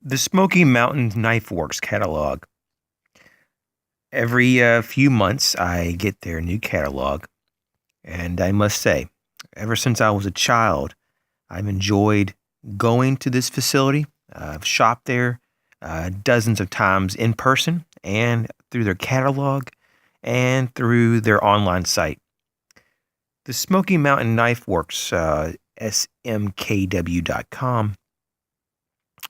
The Smoky Mountain Knife Works catalog. Every few months, I get their new catalog, and I must say, ever since I was a child, I've enjoyed going to this facility. I've shopped there dozens of times in person and through their catalog and through their online site. The Smoky Mountain Knife Works, smkw.com,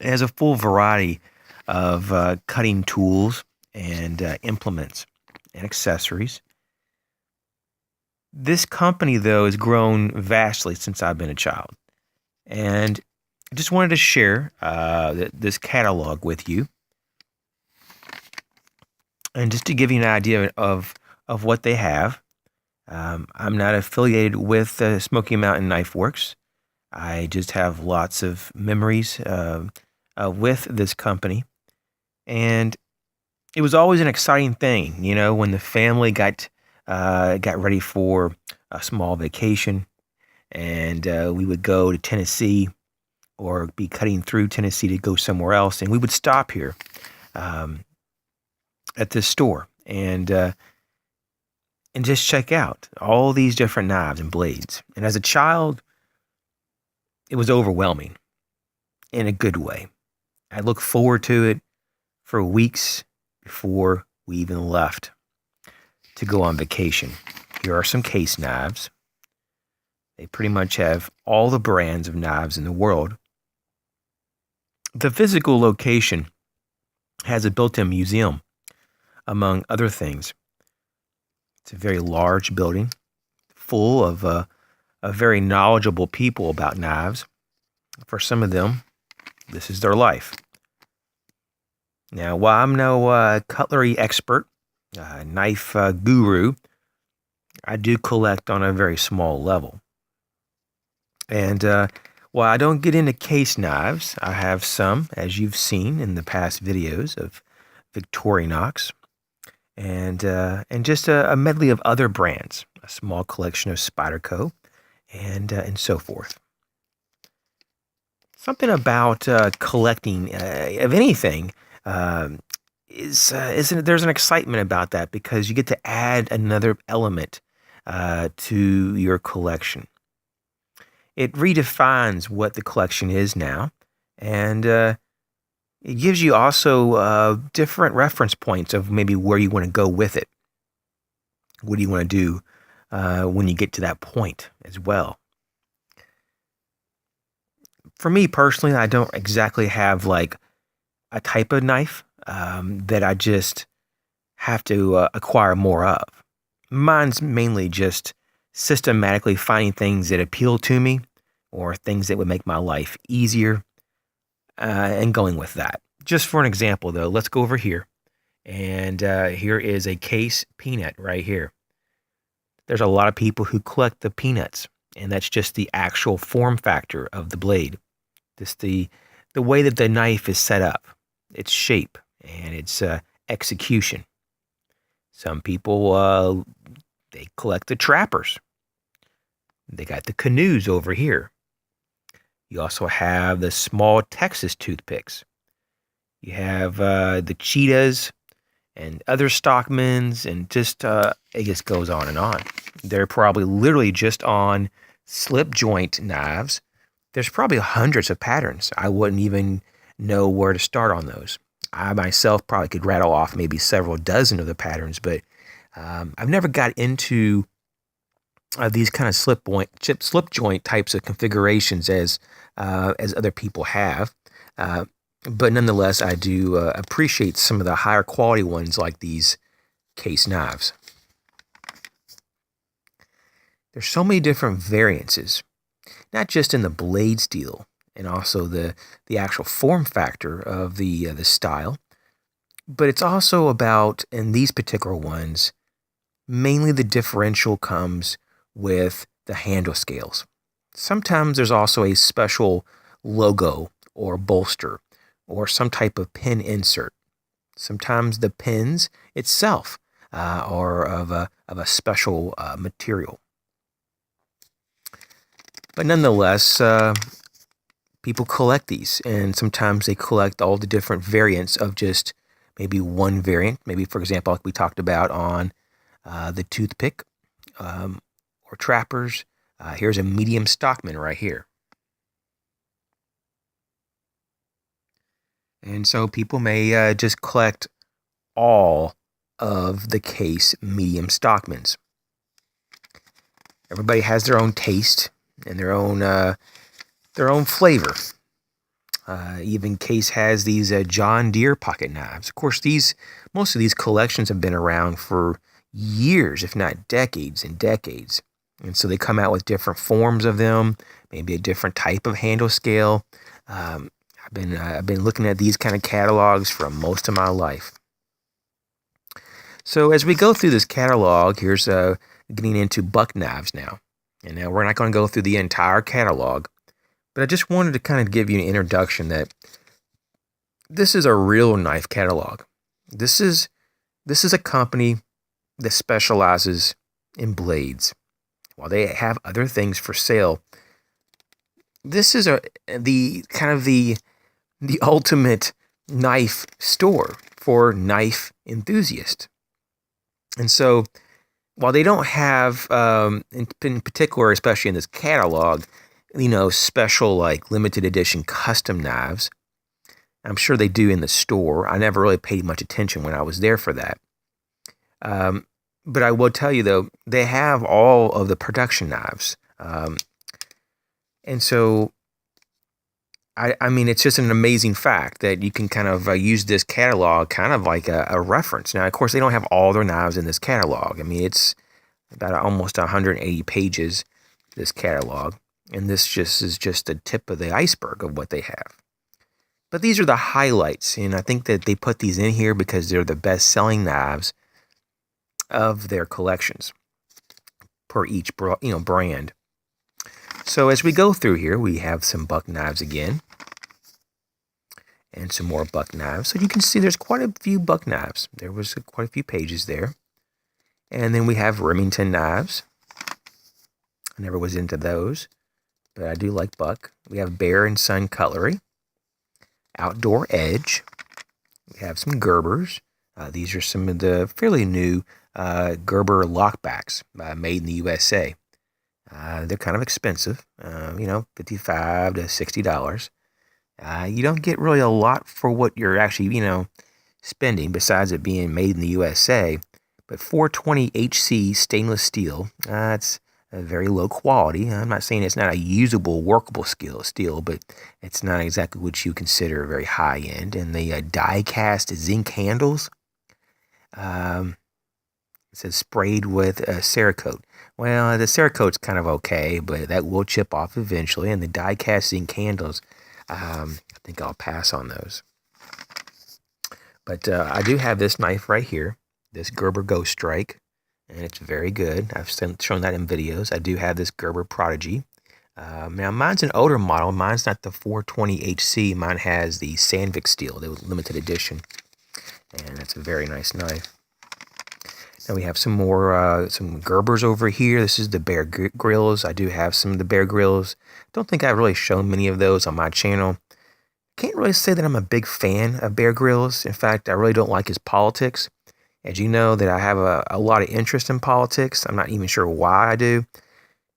has a full variety of cutting tools and implements and accessories. This company, though, has grown vastly since I've been a child. And I just wanted to share this catalog with you. And just to give you an idea of what they have, I'm not affiliated with Smoky Mountain Knife Works. I just have lots of memories with this company. And it was always an exciting thing, when the family got ready for a small vacation, and we would go to Tennessee or be cutting through Tennessee to go somewhere else, and we would stop here at this store and just check out all these different knives and blades. And as a child, it was overwhelming in a good way. I looked forward to it for weeks before we even left to go on vacation. Here are some case knives. They pretty much have all the brands of knives in the world. The physical location has a built-in museum, among other things. It's a very large building full of very knowledgeable people about knives. For some of them, this is their life. Now, while I'm no cutlery expert, knife guru, I do collect on a very small level. And while I don't get into case knives, I have some, as you've seen in the past videos, of Victorinox, and just a medley of other brands, a small collection of Spyderco, and so forth. Something about collecting of anything there's an excitement about that, because you get to add another element to your collection. It redefines what the collection is now, and it gives you also different reference points of maybe where you want to go with it. What do you want to do when you get to that point as well? For me personally, I don't exactly have like a type of knife that I just have to acquire more of. Mine's mainly just systematically finding things that appeal to me or things that would make my life easier and going with that. Just for an example, though, let's go over here. And here is a case peanut right here. There's a lot of people who collect the peanuts, and that's just the actual form factor of the blade. Just the way that the knife is set up, its shape, and its execution. Some people, they collect the trappers. They got the canoes over here. You also have the small Texas toothpicks. You have the cheetahs and other stockmans, and just it just goes on and on. They're probably literally just on slip joint knives. There's probably hundreds of patterns. I wouldn't even know where to start on those. I myself probably could rattle off maybe several dozen of the patterns, but I've never got into these kind of slip joint types of configurations as other people have. But nonetheless, I do appreciate some of the higher quality ones like these case knives. There's so many different variances, not just in the blade steel and also the actual form factor of the style, but it's also about, in these particular ones, mainly the differential comes with the handle scales. Sometimes there's also a special logo or bolster or some type of pin insert. Sometimes the pins itself are of a special material. But nonetheless, people collect these, and sometimes they collect all the different variants of just maybe one variant. Maybe, for example, like we talked about on the toothpick or trappers. Here's a medium stockman right here. And so people may just collect all of the case medium stockmans. Everybody has their own taste and their own flavor. Even Case has these John Deere pocket knives. Of course, most of these collections have been around for years, if not decades and decades. And so they come out with different forms of them, maybe a different type of handle scale. I've been looking at these kind of catalogs for most of my life. So as we go through this catalog, here's getting into buck knives now. And now we're not going to go through the entire catalog, but I just wanted to kind of give you an introduction that this is a real knife catalog. This is a company that specializes in blades. While they have other things for sale, this is the ultimate knife store for knife enthusiasts. And so while they don't have, in particular, especially in this catalog, special like limited edition custom knives, I'm sure they do in the store. I never really paid much attention when I was there for that. But I will tell you, though, they have all of the production knives. And so, I mean, it's just an amazing fact that you can kind of use this catalog kind of like a reference. Now, of course, they don't have all their knives in this catalog. I mean, it's about almost 180 pages, this catalog. And this is just the tip of the iceberg of what they have. But these are the highlights. And I think that they put these in here because they're the best-selling knives of their collections per each brand. So as we go through here, we have some buck knives again and some more buck knives. So you can see there's quite a few buck knives. There was quite a few pages there. And then we have Remington knives. I never was into those, but I do like buck. We have Bear and Son cutlery, Outdoor Edge. We have some Gerbers. These are some of the fairly new Gerber lockbacks made in the USA. They're kind of expensive, $55 to $60. You don't get really a lot for what you're actually, spending besides it being made in the USA. But 420 HC stainless steel, it's a very low quality. I'm not saying it's not a usable, workable steel, but it's not exactly what you consider very high end. And the die-cast zinc handles, it says sprayed with Cerakote. Well, the Cerakote's kind of okay, but that will chip off eventually. And the die-cast zinc handles, I think I'll pass on those. But I do have this knife right here, this Gerber Ghost Strike, and it's very good. I've shown that in videos. I do have this Gerber Prodigy. Now, mine's an older model. Mine's not the 420 HC. Mine has the Sandvik steel, the limited edition, and it's a very nice knife. Now we have some more, some Gerbers over here. This is the Bear Grylls. I do have some of the Bear Grylls. Don't think I've really shown many of those on my channel. Can't really say that I'm a big fan of Bear Grylls. In fact, I really don't like his politics. As you know, that I have a lot of interest in politics. I'm not even sure why I do.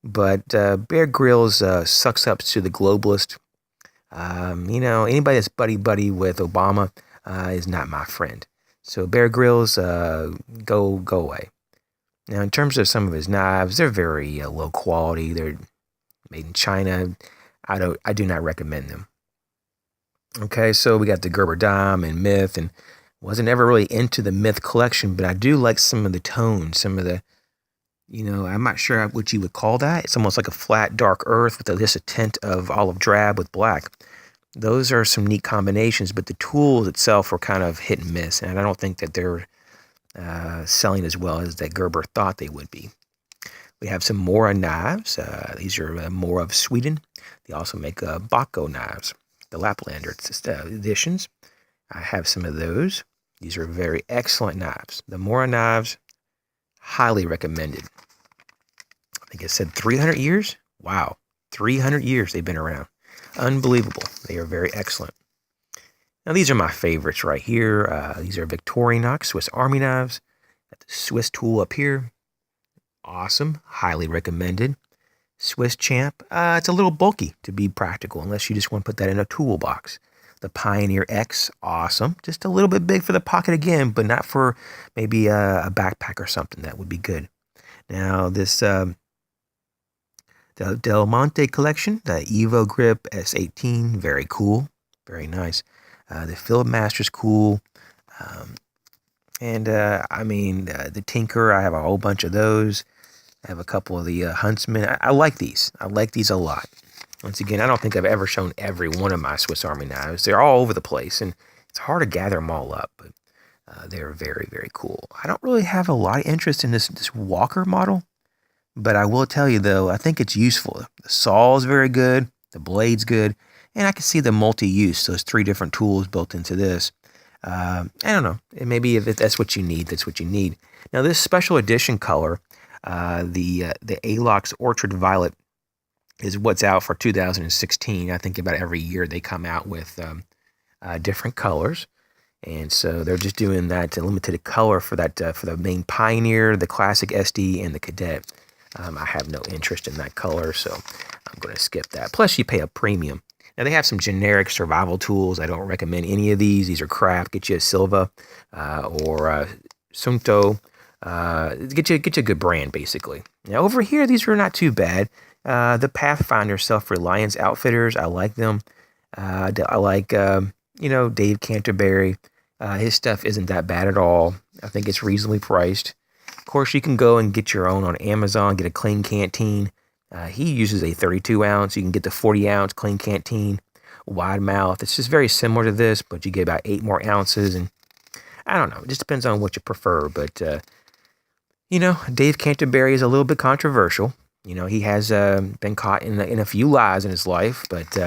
But Bear Grylls sucks up to the globalist. Anybody that's buddy with Obama is not my friend. So Bear Grylls, go away. Now, in terms of some of his knives, they're very low quality. They're made in China. I do not recommend them. Okay, so we got the Gerber Dime and Myth, and wasn't ever really into the Myth collection, but I do like some of the tones, some of the, I'm not sure what you would call that. It's almost like a flat, dark earth with just a tint of olive drab with black. Those are some neat combinations, but the tools itself are kind of hit and miss, and I don't think that they're selling as well as that Gerber thought they would be. We have some Mora knives. These are Mora of Sweden. They also make Bako knives, the Laplander editions. I have some of those. These are very excellent knives. The Mora knives, highly recommended. I think it said 300 years. Wow, 300 years they've been around. Unbelievable. They are very excellent. Now, these are my favorites right here. These are Victorinox Swiss Army knives. Got the Swiss tool up here. Awesome. Highly recommended. Swiss Champ. It's a little bulky to be practical unless you just want to put that in a toolbox. The Pioneer X. Awesome. Just a little bit big for the pocket again, but not for maybe a backpack or something. That would be good. Now, this the Del Monte collection, the Evo Grip S18. Very cool. Very nice. The Fieldmaster's cool. The Tinker, I have a whole bunch of those. I have a couple of the Huntsman. I like these. I like these a lot. Once again, I don't think I've ever shown every one of my Swiss Army knives. They're all over the place, and it's hard to gather them all up, but they're very, very cool. I don't really have a lot of interest in this Walker model, but I will tell you, though, I think it's useful. The saw is very good. The blade's good. And I can see the multi-use, those 3 different tools built into this. I don't know. Maybe if that's what you need, that's what you need. Now, this special edition color, the Alox Orchard Violet, is what's out for 2016. I think about every year they come out with different colors. And so they're just doing that limited color for that for the main Pioneer, the Classic SD, and the Cadet. I have no interest in that color, so I'm going to skip that. Plus, you pay a premium. Now, they have some generic survival tools. I don't recommend any of these. These are crap. Get you a Silva or Sunto. Get you a good brand, basically. Now, over here, these are not too bad. The Pathfinder Self-Reliance Outfitters, I like them. I like, Dave Canterbury. His stuff isn't that bad at all. I think it's reasonably priced. Of course, you can go and get your own on Amazon, get a clean canteen. He uses a 32 ounce. You can get the 40 ounce clean canteen, wide mouth. It's just very similar to this, but you get about 8 more ounces. And I don't know. It just depends on what you prefer. But, Dave Canterbury is a little bit controversial. He has been caught in a few lies in his life, but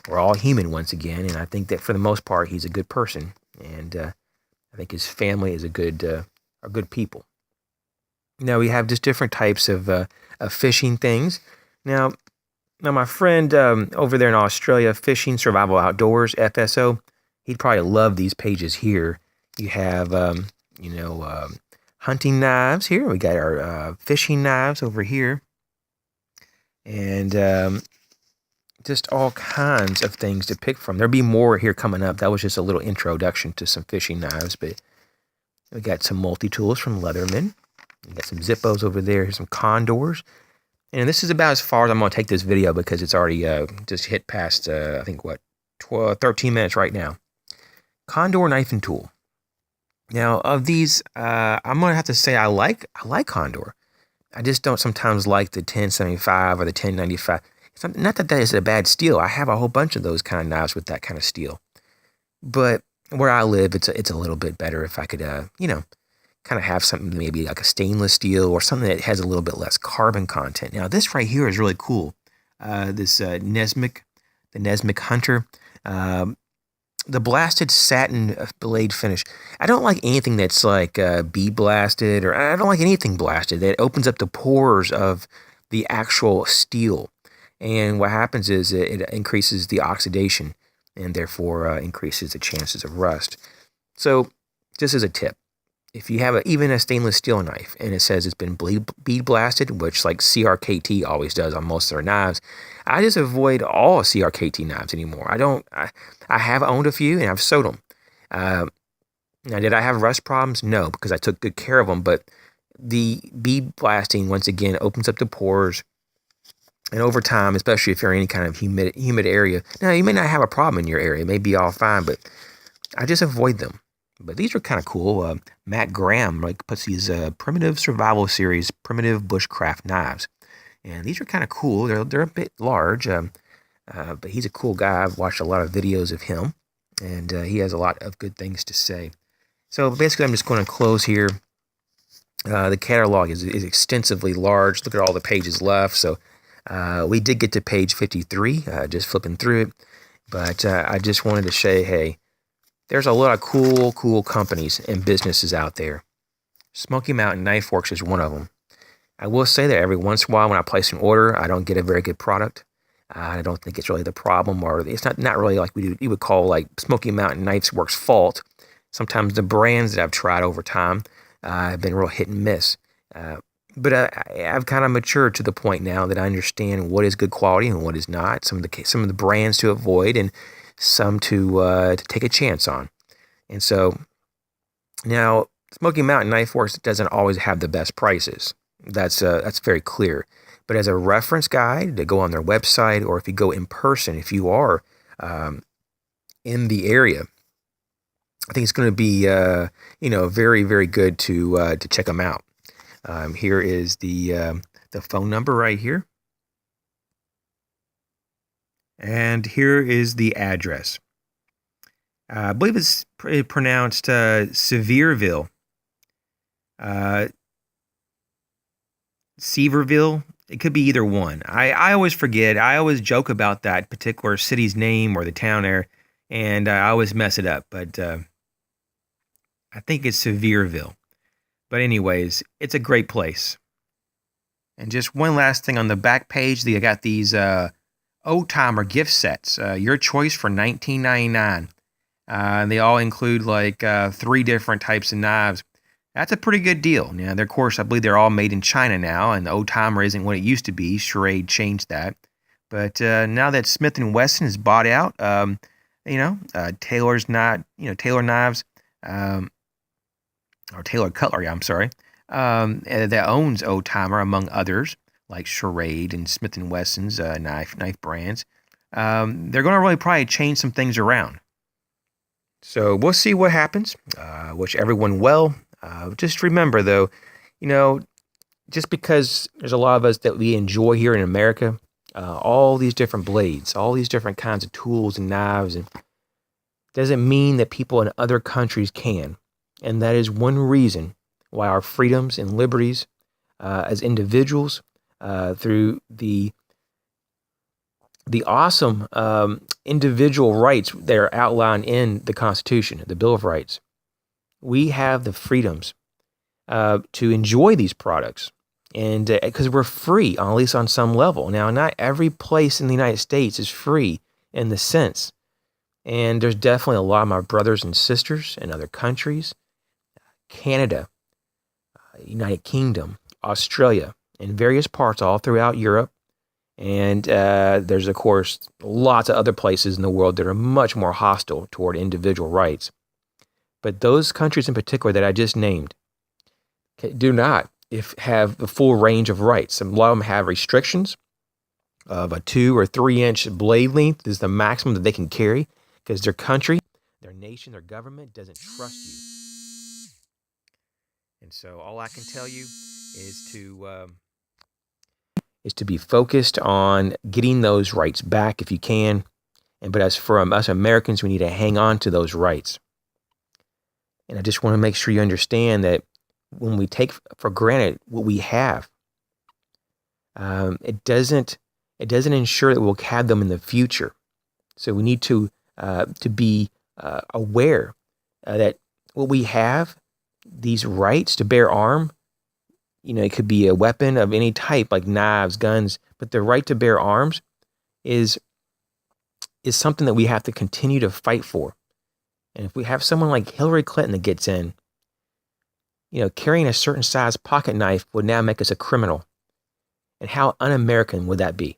we're all human once again. And I think that for the most part, he's a good person. And I think his family is are good people. Now, we have just different types of fishing things. Now my friend over there in Australia, Fishing Survival Outdoors, FSO, he'd probably love these pages here. You have, hunting knives here. We got our fishing knives over here. And just all kinds of things to pick from. There'll be more here coming up. That was just a little introduction to some fishing knives. But we got some multi-tools from Leatherman. We got some Zippos over there. Here's some Condors. And this is about as far as I'm going to take this video because it's already just hit past, 13 minutes right now. Condor knife and tool. Now, of these, I'm going to have to say I like Condor. I just don't sometimes like the 1075 or the 1095. Not that is a bad steel. I have a whole bunch of those kind of knives with that kind of steel. But where I live, it's a little bit better if I could, kind of have something maybe like a stainless steel or something that has a little bit less carbon content. Now, this right here is really cool. This Nesmic, the Nesmic Hunter, the blasted satin blade finish. I don't like anything that's like bee blasted, or I don't like anything blasted that opens up the pores of the actual steel. And what happens is it increases the oxidation and therefore increases the chances of rust. So just as a tip, if you have even a stainless steel knife and it says it's been bead blasted, which like CRKT always does on most of their knives, I just avoid all CRKT knives anymore. I have owned a few and I've sold them. Now, did I have rust problems? No, because I took good care of them. But the bead blasting, once again, opens up the pores. And over time, especially if you're in any kind of humid area, now you may not have a problem in your area. It may be all fine, but I just avoid them. But these are kind of cool. Matt Graham puts these Primitive Survival Series Primitive Bushcraft knives. And these are kind of cool. They're a bit large, but he's a cool guy. I've watched a lot of videos of him, and he has a lot of good things to say. So basically, I'm just going to close here. The catalog is extensively large. Look at all the pages left. So we did get to page 53, just flipping through it. But I just wanted to say, hey, there's a lot of cool companies and businesses out there. Smoky Mountain Knife Works is one of them. I will say that every once in a while when I place an order, I don't get a very good product. I don't think it's really the problem, or it's not really like you would call like Smoky Mountain Knife's Works fault. Sometimes the brands that I've tried over time have been real hit and miss. Uh, but I've kind of matured to the point now that I understand what is good quality and what is not. Some of the brands to avoid and some to take a chance on. And so now Smoky Mountain Knife Works doesn't always have the best prices. That's very clear. But as a reference guide to go on their website, or if you go in person, if you are um, in the area, I think it's going to be very very good to check them out. Here is the phone number right here, and here is the address. I believe it's pronounced Sevierville, uh, Seaverville. It could be either one. I always forget. I always joke about that particular city's name or the town there, and I always mess it up. But I think it's Sevierville. But anyways, it's a great place. And just one last thing on the back page, they got these old timer gift sets. Your choice for $19.99. They all include like three different types of knives. That's a pretty good deal. Now, of course, I believe they're all made in China now, and the old timer isn't what it used to be. Schrade changed that. But now that Smith and Wesson is bought out, Taylor's not, Taylor knives, or Taylor Cutlery, I'm sorry, that owns old timer among others like Schrade and Smith and Wesson's knife brands. They're going to really probably change some things around. So we'll see what happens. Wish everyone well. Just remember, though, just because there's a lot of us that we enjoy here in America, all these different blades, all these different kinds of tools and knives, and doesn't mean that people in other countries can. And that is one reason why our freedoms and liberties as individuals, through the awesome individual rights that are outlined in the Constitution, the Bill of Rights, we have the freedoms to enjoy these products, and because we're free, at least on some level. Now, not every place in the United States is free in the sense, and there's definitely a lot of my brothers and sisters in other countries, Canada, United Kingdom, Australia, and various parts all throughout Europe. And there's, of course, lots of other places in the world that are much more hostile toward individual rights. But those countries in particular that I just named do not have the full range of rights. A lot of them have restrictions of a 2 or 3 inch blade length is the maximum that they can carry because their country, their nation, their government doesn't trust you. And so all I can tell you is to be focused on getting those rights back if you can. But as for us Americans, we need to hang on to those rights. And I just want to make sure you understand that when we take for granted what we have, it doesn't ensure that we'll have them in the future. So we need to be aware that what we have, these rights to bear arm, it could be a weapon of any type, like knives, guns, but the right to bear arms is something that we have to continue to fight for. And if we have someone like Hillary Clinton that gets in, carrying a certain size pocket knife would now make us a criminal. And how un-American would that be?